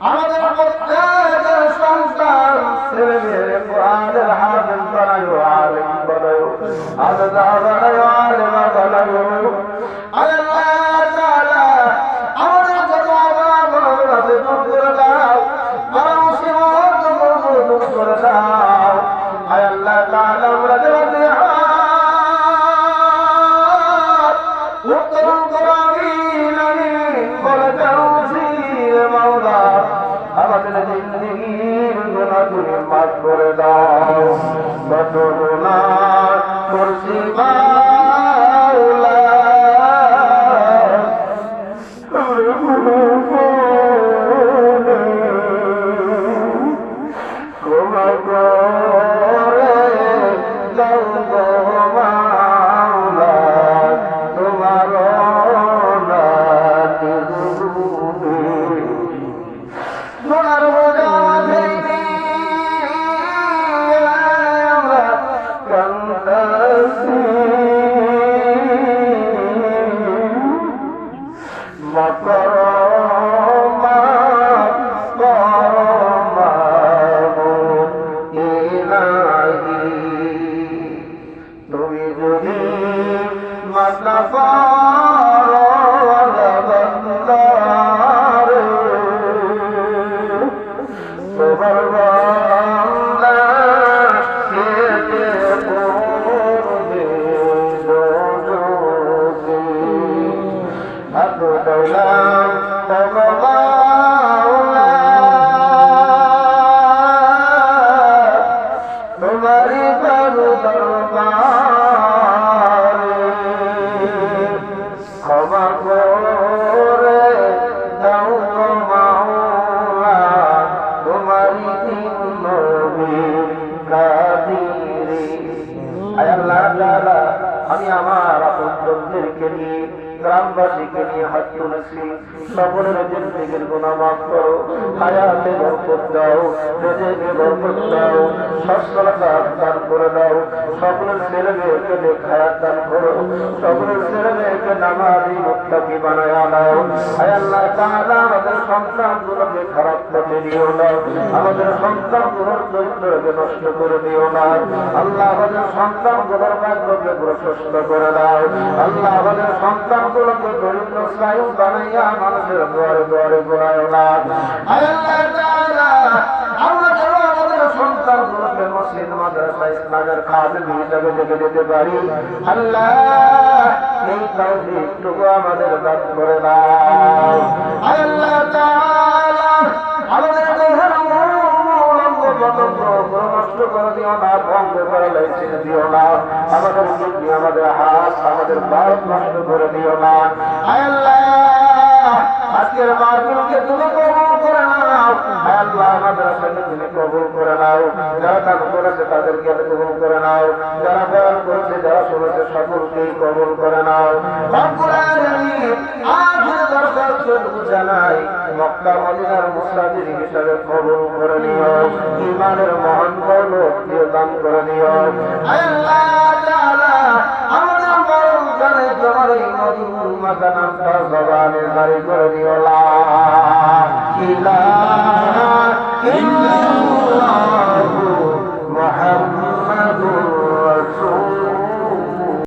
আমাদের প্রত্যেকের সন্তান ছেলে মেয়ে কোরআনের হাফেজ বানায়ো, আলেম বানায়ো, আলেমা বানায়ো, আলেমা বানায়ো। আল্লাহ তাআলা আমাদের যত অভাব আছে দূর করে দাও, বড় মুসিবত দূর করে দাও। আয় আল্লাহ তাআলা আমরা যাতে উত্তরণ করাবি নবী বলে তৌফিক মাওলা, আমাদের জিন্দেগীর গুনাহ তুমি মাফ করে দাও। কত গুনাহ করছি মাওলা, ক্ষমা করে দাও গো মাওলা, তোমার নাতি গুনার বোঝা মাথায় আমরা কান্দাছি, মাফ করো মাফ করো মাবুদ ইলাহি, তুমি যদি মাফ না করো বান্দারে, তোমার বান্দা কেটে পড়বে দোজখে। হাত দৌলাম ভগবানা, তোমারই করু দরবারে, ক্ষমা করে দাও গো মাওলা, তোমারই দিন নবী কাদিরে। আয় আল্লাহ তাআলা আমি আমার আপনজনদেরকে নিয়ে গ্রামবাসীকে নিয়ে হাত তুলেছি, সকলের জিন্দেগীর গুনাহ মাফ করো, হায়াতে বরকত দাও, রিজিকে বরকত দাও, সচ্ছলতা দান করে দাও, সকলের ছেলে মেয়েকে নেক হায়াত দান করো, সকলের ছেলে মেয়েকে নামাজি মুত্তাকি বানায়া দাও। আয় আল্লাহ তাআলা আমাদের সন্তানগুলোকে খারাপ পথে দিও না, আমাদের সন্তানগুলোর চরিত্রকে নষ্ট করে দিও না। আল্লাহ আমাদের সন্তানগুলোর ভাগ্যকে প্রশস্ত করে দাও। আল্লাহ আমাদের সন্তানগুলোকে দরিদ্র স্নায়ু বানাইয়া মানুষের ঘরে ঘরে ঘোরায় না। আয় আল্লাহ তাআলা আমরা যেন আমাদের সন্তানগুলোকে মসজিদ মাদ্রাসা ইসলামের খাদেম হিসেবে দেখে দিতে পারি। আল্লাহ এই তৌফিকটুকু আমাদের দান করে দাও। আয় আল্লাহ তাআলা আমাদের দেহের নষ্ট করে দিও না, ভঙ্গ করে লাইসিন দিও না, আমাদের কিডনি, আমাদের হাত, আমাদের বাত নষ্ট করে দিও না। আয় আল্লাহ আজকের মাহফিলকে তুমি কবুল করে নাও। আয় আল্লাহ আমাদের সাথে তুমি কবুল করে নাও, যারা কাজ করেছে তাদেরকে কবুল করে নাও, যারা বয়ান করেছে, যারা শুনেছে সকলকেই কবুল করে নাও। রব্বুল আলামিন আখির দরখাস্ত জানাই, মক্কা মদিনার মুসাফির হিসেবে কবুল করে নিও, ঈমানের মহান দৌলত দান করে নিও। আয় আল্লাহ তাআলা আমাদের মরণকালে তোমার এই মধুর মাতা নামটা জবানে জারি করে দিও। লা ইলাহা ইল্লাল্লাহু মুহাম্মাদুর